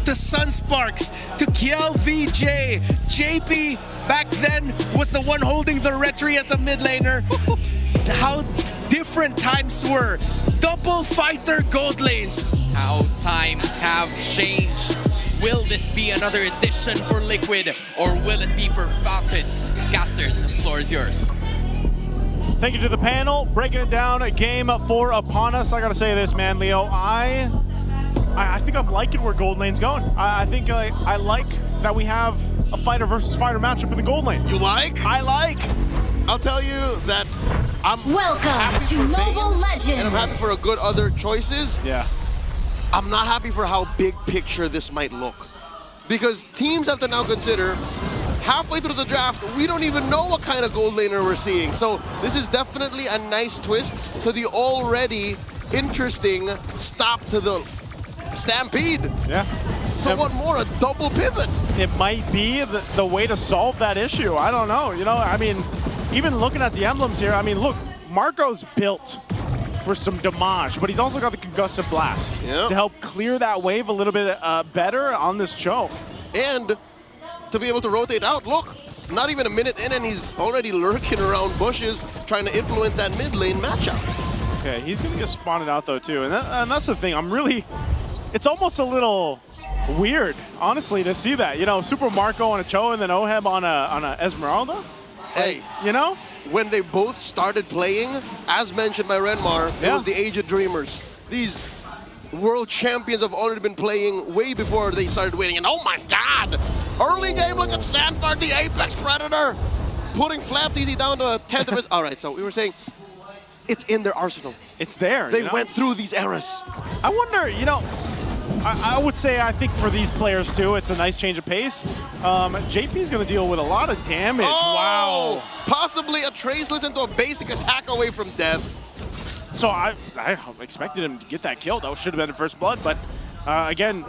to Sunsparks, to Kiel VJ. JP back then was the one holding the Retri as a mid laner. How different times were. Double fighter gold lanes. How times have changed. Will this be another edition for Liquid, or will it be for Falcons? Casters, the floor is yours. Thank you to the panel. Breaking it down, game 4 upon us. I gotta say this, man, Leo. I think I'm liking where gold lane's going. I think I like that we have a fighter versus fighter matchup in the gold lane. You like? I like. I'll tell you that I'm Welcome happy to for Mobile Bane, Legends. and I'm happy for a good other choices. Yeah. I'm not happy for how big picture this might look. Because teams have to now consider, halfway through the draft, we don't even know what kind of gold laner we're seeing. So this is definitely a nice twist to the already interesting stop to the Stampede. Yeah. So what more, a double pivot? It might be the way to solve that issue. I don't know. You know, I mean, even looking at the emblems here, I mean, look, Marco's built for some damage, but he's also got the Concussive Blast to help clear that wave a little bit better on this choke. And to be able to rotate out, look, not even a minute in and he's already lurking around bushes trying to influence that mid lane matchup. Okay, he's going to get spotted out though too, and that's the thing. I'm really, it's almost a little weird, honestly, to see that. You know, Super Marco on a Cho and then Oheb on a Esmeralda. Hey, you know, when they both started playing, as mentioned by Renmar, it was the Age of Dreamers. These world champions have already been playing way before they started winning. And oh my God, early game, look at Sandbart, the Apex Predator, putting Flapteasy down to a 10th of his. All right, so we were saying it's in their arsenal. It's there. They went through these eras. I wonder, you know, I would say I think for these players too, it's a nice change of pace. JP's going to deal with a lot of damage. Oh, wow. Possibly a Traceless into a basic attack away from death. So I expected him to get that kill. That should have been the first blood, but again,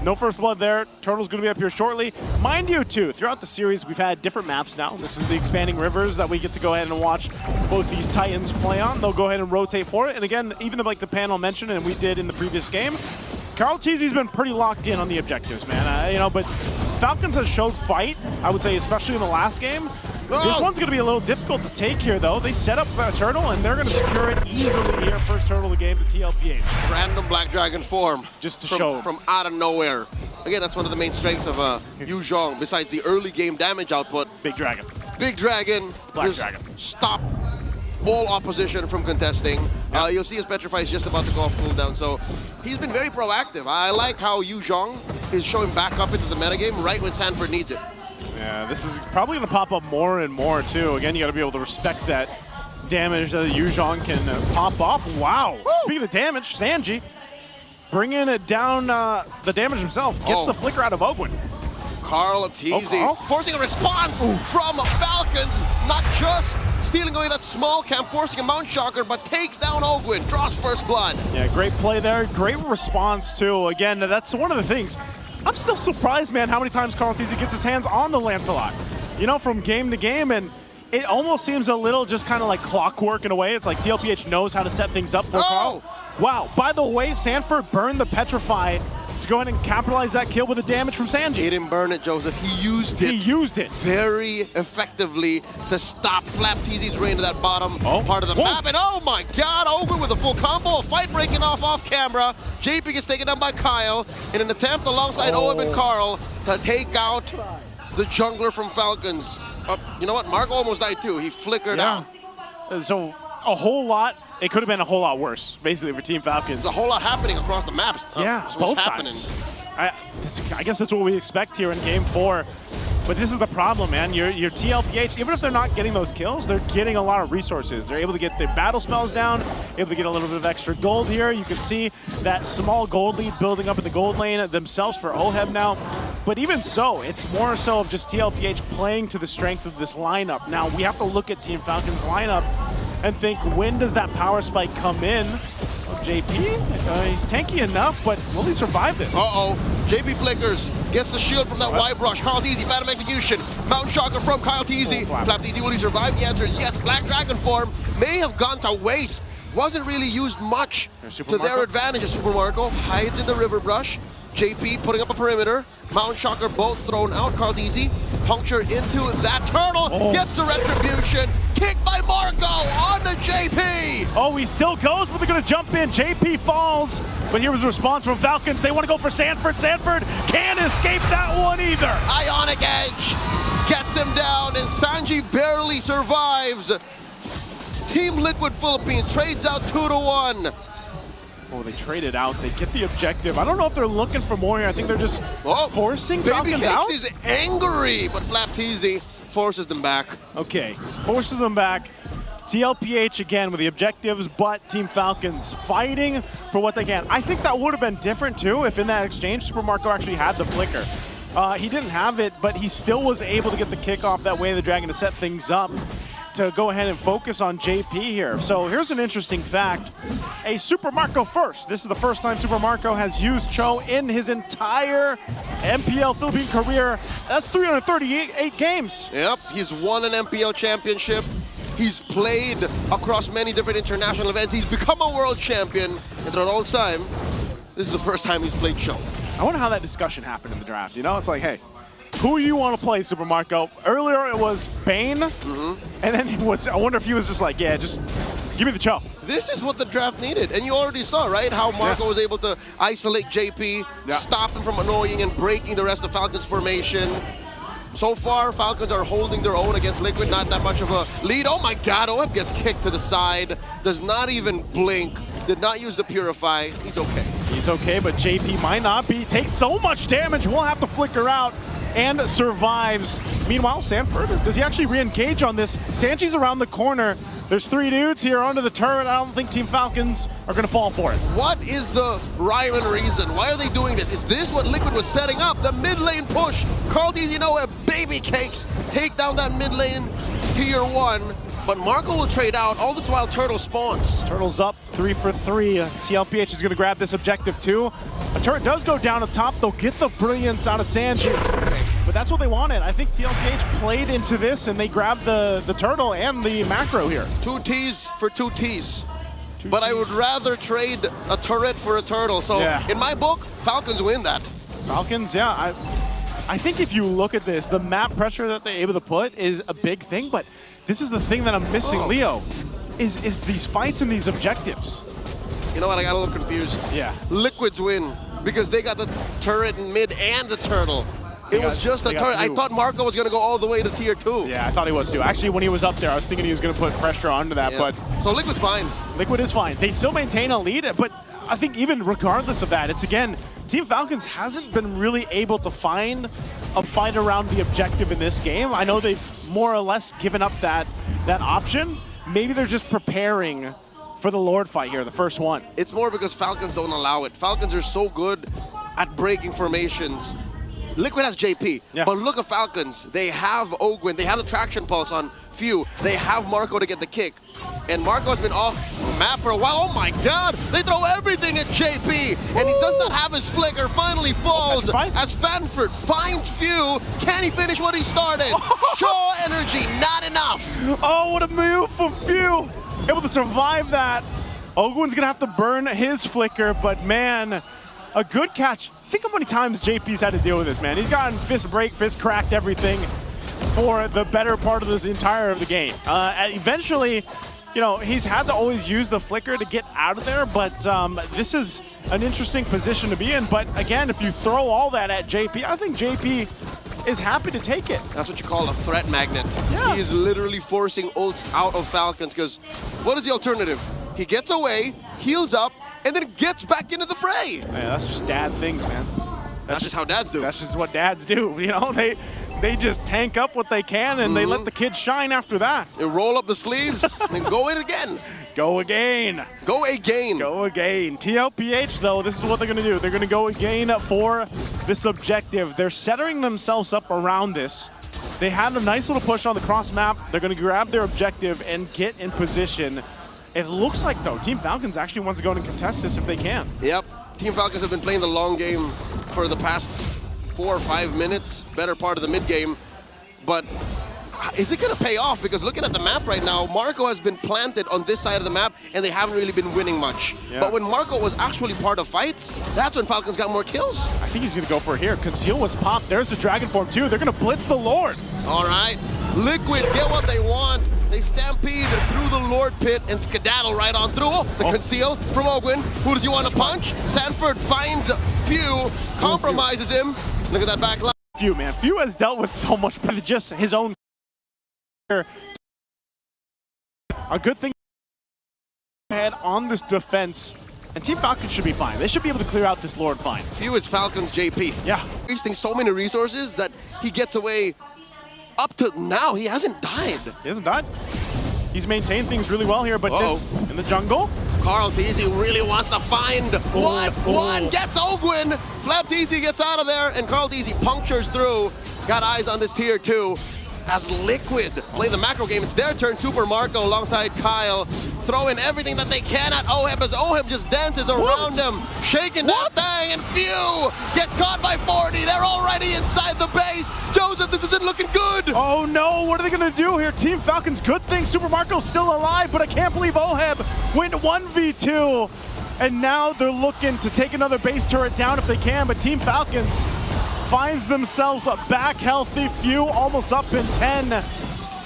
no first blood there. Turtle's going to be up here shortly. Mind you, too, throughout the series, we've had different maps now. This is the Expanding Rivers that we get to go ahead and watch both these Titans play on. They'll go ahead and rotate for it. And again, even like the panel mentioned, and we did in the previous game, KarlTzy has been pretty locked in on the objectives, man. You know, but Falcons has showed fight, I would say, especially in the last game. This one's going to be a little difficult to take here, though. They set up a Turtle, and they're going to secure it easily here. First Turtle of the game to TLPH. Random Black Dragon form. Just to show. From out of nowhere. Again, that's one of the main strengths of Yu Zhong, besides the early game damage output. Big Dragon. Big Dragon. Black Dragon. Stop all opposition from contesting. You'll see his Petrify is just about to go off cooldown, so he's been very proactive. I like how Yu Zhong is showing back up into the metagame right when Sanford needs it. Yeah, this is probably going to pop up more and more, too. Again, you got to be able to respect that damage that Yu Zhong can pop off. Wow. Woo! Speaking of damage, Sanji bringing it down the damage himself. Gets the flicker out of Ogwyn. KarlTzy forcing a response from Falcons. Not just stealing away that small camp, forcing a Mount Shocker, but takes down Ogwyn, draws first blood. Yeah, great play there. Great response, too. Again, that's one of the things. I'm still surprised, man, how many times KarlTzy gets his hands on the Lancelot. You know, from game to game, and it almost seems a little just kind of like clockwork in a way. It's like TLPH knows how to set things up for Karl. Wow, by the way, Sanford burned the Petrify to go ahead and capitalize that kill with the damage from Sanji. He didn't burn it, Joseph. He used it. He used it. Very effectively to stop Flapteasy's reign to that bottom part of the map. And oh my God, Ogwyn with a full combo. A fight breaking off camera. JP gets taken down by Kyle in an attempt alongside Oheb and Karl to take out the jungler from Falcons. You know what? Marco almost died too. He flickered out. So a whole lot. It could have been a whole lot worse, basically, for Team Falcons. There's a whole lot happening across the maps. Both sides. I guess that's what we expect here in Game 4. But this is the problem, man. Your TLPH, even if they're not getting those kills, they're getting a lot of resources. They're able to get their battle spells down, able to get a little bit of extra gold here. You can see that small gold lead building up in the gold lane themselves for Oheb now. But even so, it's more so of just TLPH playing to the strength of this lineup. Now, we have to look at Team Falcons' lineup and think, when does that power spike come in? JP, he's tanky enough, but will he survive this? JP flickers, gets the shield from that Y brush. KarlTzy, Phantom Execution, Mount Shocker from KarlTzy. Flapteasy, will he survive? The answer is yes. Black Dragon form may have gone to waste. Wasn't really used much to their advantage. Super Marco hides in the river brush. JP putting up a perimeter. Mountain Shocker both thrown out. Cardizzi puncture into that turtle. Gets the retribution. Kick by Marco on the JP. Oh, he still goes, but they're going to jump in. JP falls, but here was a response from Falcons. They want to go for Sanford. Sanford can't escape that one either. Ionic Edge gets him down, and Sanji barely survives. Team Liquid Philippines trades out 2-1. Oh, they traded out. They get the objective. I don't know if they're looking for more here. I think they're just forcing Falcons Baby out. Cakes is angry, but Flapteezy forces them back. Okay, forces them back. TLPH again with the objectives, but Team Falcons fighting for what they can. I think that would have been different too if in that exchange Super Marco actually had the flicker. He didn't have it, but he still was able to get the kickoff that way, the Dragon, to set things up to go ahead and focus on JP here. So here's an interesting fact. A Super Marco first. This is the first time Super Marco has used Cho in his entire MPL Philippine career. That's 338 games. Yep, he's won an MPL championship. He's played across many different international events. He's become a world champion. And for all time, this is the first time he's played Cho. I wonder how that discussion happened in the draft. You know, it's like, hey, who you want to play, Super Marco? Earlier it was Bane, and then it was, I wonder if he was just like, yeah, just give me the Cho. This is what the draft needed. And you already saw, right, how Marco was able to isolate JP, stop him from annoying and breaking the rest of Falcons formation. So far, Falcons are holding their own against Liquid, not that much of a lead. Oh my God, OF gets kicked to the side, does not even blink, did not use the Purify. He's okay. He's okay, but JP might not be. Takes so much damage, will have to flicker out and survives. Meanwhile, Sanford, does he actually re-engage on this? Sanji's around the corner. There's 3 dudes here under the turret. I don't think Team Falcons are going to fall for it. What is the rhyme and reason? Why are they doing this? Is this what Liquid was setting up? The mid lane push. Cardizzi, you know, Baby Cakes take down that mid lane tier 1. But Marco will trade out. All this while Turtle spawns. Turtle's up 3 for 3. TLPH is going to grab this objective too. A turret does go down up top. They'll get the brilliance out of Sanji. But that's what they wanted. I think TLPH played into this and they grabbed the turtle and the macro here. 2 Ts for 2 Ts. But I would rather trade a turret for a turtle. So in my book, Falcons win that. Falcons, yeah. I think if you look at this, the map pressure that they're able to put is a big thing, but this is the thing that I'm missing, Leo, is these fights and these objectives. You know what, I got a little confused. Yeah. Liquids win because they got the turret in mid and the turtle. It was just a turret. I thought Marco was going to go all the way to tier 2. Yeah, I thought he was too. Actually, when he was up there, I was thinking he was going to put pressure onto that, but... So Liquid's fine. Liquid is fine. They still maintain a lead, but I think even regardless of that, it's again, Team Falcons hasn't been really able to find a fight around the objective in this game. I know they've more or less given up that option. Maybe they're just preparing for the Lord fight here, the first one. It's more because Falcons don't allow it. Falcons are so good at breaking formations. Liquid has JP, but look at Falcons. They have Ogwin, they have the traction pulse on Few, they have Marco to get the kick. And Marco's been off map for a while. Oh my God, they throw everything at JP, and he does not have his flicker, finally falls as Fanford finds Few. Can he finish what he started? Shaw energy, not enough. Oh, what a move from Few. Able to survive that. Ogwin's gonna have to burn his flicker, but man, a good catch. Think how many times JP's had to deal with this, man. He's gotten fist break, fist cracked, everything for the better part of this entire of the game. Eventually, you know, he's had to always use the flicker to get out of there, but this is an interesting position to be in. But again, if you throw all that at JP, I think JP is happy to take it. That's what you call a threat magnet. He is literally forcing ults out of Falcons because what is the alternative? He gets away, heals up, and then gets back into the fray. Man, that's just dad things, man. That's just how dads do. That's just what dads do, you know? They just tank up what they can and they let the kids shine after that. They roll up the sleeves and go in again. Go again. Go again. Go again. TLPH, though, this is what they're going to do. They're going to go again for this objective. They're centering themselves up around this. They had a nice little push on the cross map. They're going to grab their objective and get in position. It looks like, though, Team Falcons actually wants to go and contest this if they can. Yep. Team Falcons have been playing the long game for the past 4 or 5 minutes, better part of the mid game. But is it going to pay off? Because looking at the map right now, Marco has been planted on this side of the map, and they haven't really been winning much. Yeah. But when Marco was actually part of fights, that's when Falcons got more kills. I think he's going to go for it here. Conceal was popped. There's the Dragon Form too. They're going to blitz the Lord. All right, Liquid get what they want. They stampede through the Lord pit and skedaddle right on through. Oh, the conceal from Ogwin. Who does he want to punch? Sanford finds Few, compromises him. Look at that back line. Few, man. Few has dealt with so much by just his own. A good thing ahead on this defense, and Team Falcons should be fine. They should be able to clear out this Lord fine. Few is Falcons JP. Yeah. Wasting so many resources that he gets away. Up to now, he hasn't died. He hasn't died. He's maintained things really well here, but this, in the jungle. Carl Teasy really wants to find one, gets Ogwin. Flap Teasy gets out of there, and Carl Teasy punctures through. Got eyes on this tier 2. As Liquid play the macro game, it's their turn. Super Marco alongside Kyle, throwing everything that they can at Oheb as Oheb just dances around him, shaking that thing, and Few gets caught by 40. They're already inside the base. Joseph, this isn't looking good. Oh no, what are they gonna do here? Team Falcons, good thing Super Marco's still alive, but I can't believe Oheb went 1v2, and now they're looking to take another base turret down if they can, but Team Falcons finds themselves back healthy. Few almost up in 10,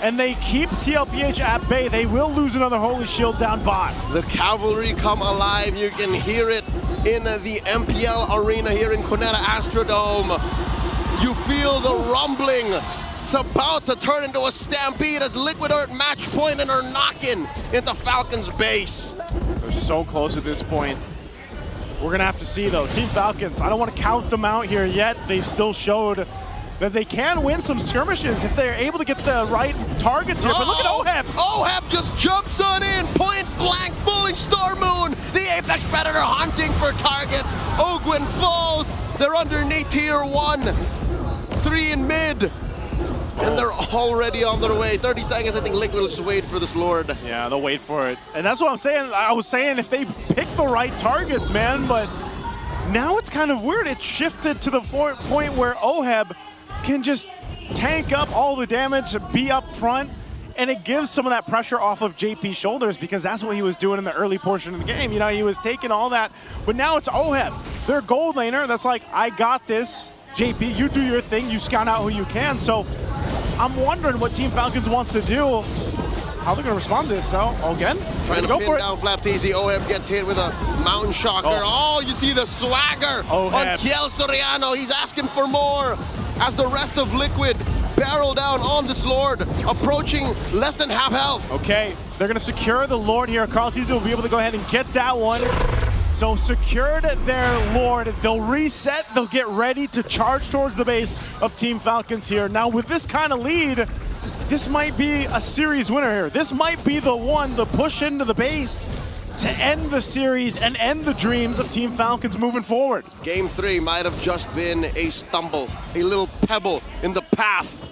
and they keep TLPH at bay. They will lose another Holy Shield down bot. The cavalry come alive. You can hear it in the MPL arena here in Cuneta Astrodome. You feel the rumbling. It's about to turn into a stampede as Liquid are at match point and are knocking into Falcons base. They're so close at this point. We're gonna have to see though. Team Falcons, I don't want to count them out here yet. They've still showed that they can win some skirmishes if they're able to get the right targets here. But look at Oheb. Oheb just jumps on in, point blank, fooling Stormoon. The Apex Predator hunting for targets. Ogwin falls. They're underneath tier 1. 3 in mid. And they're already on their way. 30 seconds, I think Liquid will just wait for this Lord. Yeah, they'll wait for it. And that's what I'm saying. I was saying if they pick the right targets, man, but now it's kind of weird. It shifted to the point where Oheb can just tank up all the damage, be up front, and it gives some of that pressure off of JP's shoulders because that's what he was doing in the early portion of the game. You know, he was taking all that, but now it's Oheb. Their gold laner that's like, I got this. JP, you do your thing, you scout out who you can. So I'm wondering what Team Falcons wants to do. How they're going to respond to this, though. Again, trying to pin down Flap Teasy. Oheb gets hit with a Mountain Shocker. Oh, you see the swagger on Kiel Soriano. He's asking for more as the rest of Liquid barrel down on this Lord, approaching less than half health. Okay, they're going to secure the Lord here. Carl Teasy will be able to go ahead and get that one. So secured their Lord, they'll reset, they'll get ready to charge towards the base of Team Falcons here. Now with this kind of lead, this might be a series winner here. This might be the one to push into the base to end the series and end the dreams of Team Falcons moving forward. Game 3 might have just been a stumble, a little pebble in the path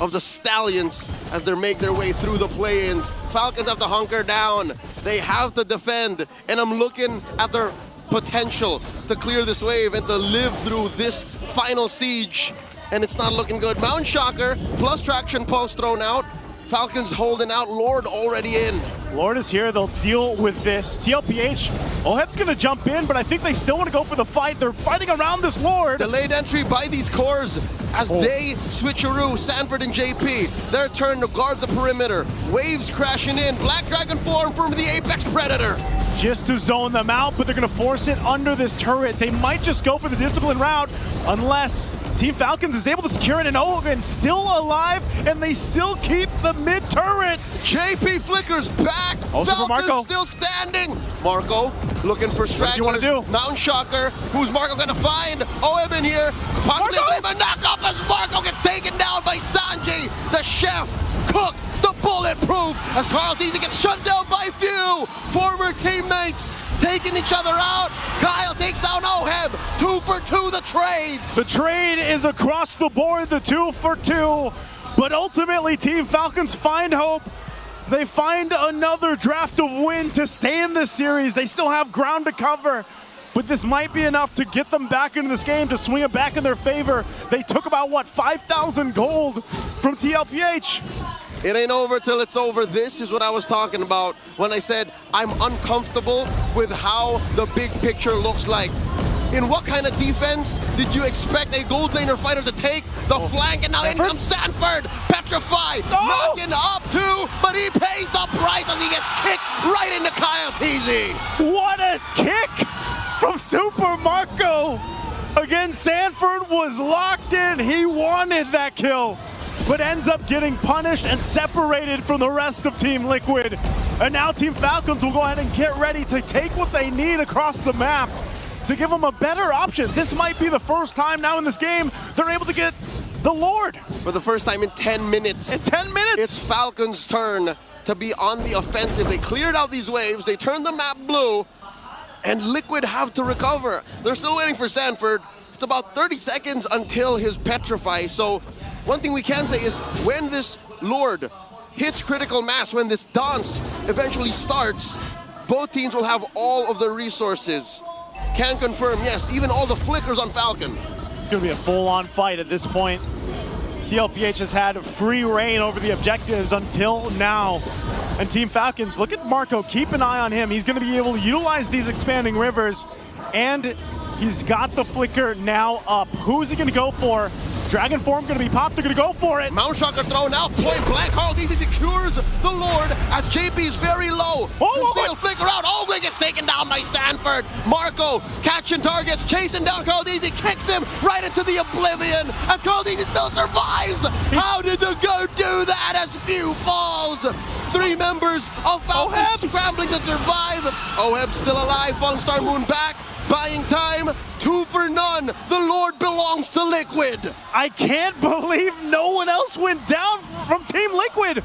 of the Stallions as they make their way through the play-ins. Falcons have to hunker down. They have to defend, and I'm looking at their potential to clear this wave and to live through this final siege, and it's not looking good. Mountain Shocker plus Traction Pulse thrown out. Falcons holding out, Lord already in. Lord is here, they'll deal with this. TLPH, Oheb's gonna jump in, but I think they still wanna go for the fight. They're fighting around this Lord. Delayed entry by these cores as they switcheroo, Sanford and JP. Their turn to guard the perimeter. Waves crashing in, Black Dragon form from the Apex Predator. Just to zone them out, but they're gonna force it under this turret. They might just go for the discipline route unless Team Falcons is able to secure it, and Ogwin still alive, and they still keep the mid turret. JP flickers back. Falcons still standing. Marco looking for stragglers. What do you want to do? Mountain Shocker. Who's Marco gonna find? Oheb in here. Possibly a knock-up as Marco gets taken down by Sanji, the chef, cook, the bulletproof, as Carl Teasy gets shut down by Few. Former teammates taking each other out. Kyle takes down Oheb. 2 for 2 the trades. The trade is across the board, the 2 for 2. But ultimately, Team Falcons find hope. They find another draft of win to stay in this series. They still have ground to cover. but this might be enough to get them back into this game, to swing it back in their favor. They took about, what, 5,000 gold from TLPH. It ain't over till it's over. This is what I was talking about when I said I'm uncomfortable with how the big picture looks like. In what kind of defense did you expect a gold laner fighter to take? The flank, and now in comes Sanford. Petrify, knocking up too, but he pays the price as he gets kicked right into Kyle TZ. What a kick from Super Marco. Again, Sanford was locked in. He wanted that kill, but ends up getting punished and separated from the rest of Team Liquid. And now Team Falcons will go ahead and get ready to take what they need across the map to give them a better option. This might be the first time now in this game they're able to get the Lord. For the first time in 10 minutes. In 10 minutes? It's Falcons' turn to be on the offensive. They cleared out these waves, they turned the map blue, and Liquid have to recover. They're still waiting for Sanford. It's about 30 seconds until his Petrify. So one thing we can say is when this Lord hits critical mass, when this dance eventually starts, both teams will have all of the resources. Can confirm, yes, even all the flickers on Falcon. It's going to be a full-on fight at this point. TLPH has had free reign over the objectives until now. And Team Falcons, look at Marco, keep an eye on him. He's going to be able to utilize these expanding rivers, and he's got the flicker now up. Who's he going to go for? Dragon Form going to be popped, they're going to go for it. Mount Shocker thrown out, point blank, Carl DZ secures the Lord as JP is very low. Concealed flicker out, Ogre gets taken down by Sanford. Marco catching targets, chasing down Carl DZ, kicks him right into the oblivion as Carl DZ still survives. How did the goat do that as Few falls? 3 members of Falcons scrambling to survive. Oheb still alive, Falling Star Moon back. Buying time, 2 for none. The Lord belongs to Liquid. I can't believe no one else went down from Team Liquid.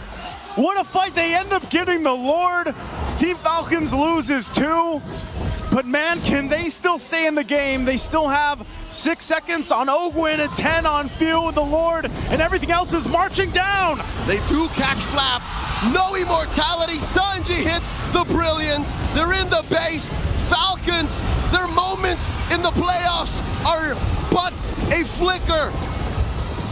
What a fight. They end up getting the Lord. Team Falcons loses 2. But man, can they still stay in the game? They still have 6 seconds on Ogwin and 10 on Few with the Lord, and everything else is marching down. They do catch Flap. No immortality. Sanji hits the brilliance. They're in the base. Falcons, their moments in the playoffs are but a flicker.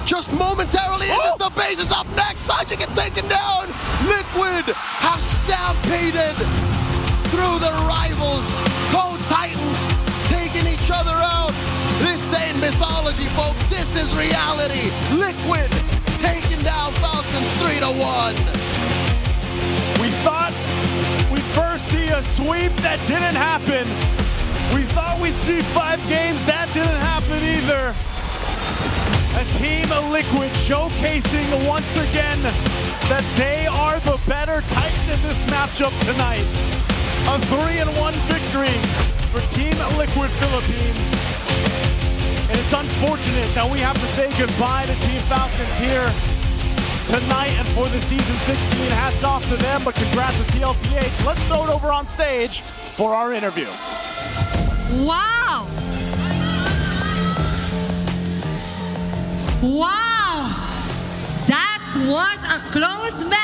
Just momentarily in as the base is up next. Sanji gets taken down. Liquid have stampeded through the rivals. Code Titans taking each other out. This ain't mythology, folks. This is reality. Liquid taking down Falcons 3-1. We thought we'd first see a sweep. That didn't happen. We thought we'd see 5 games. That didn't happen either. A Team Liquid showcasing once again that they are the better Titan in this matchup tonight. A 3-1 victory for Team Liquid Philippines. And it's unfortunate that we have to say goodbye to Team Falcons here tonight and for the season 16. Hats off to them, but congrats to TLPH. Let's throw it over on stage for our interview. Wow! Wow! That was a close match.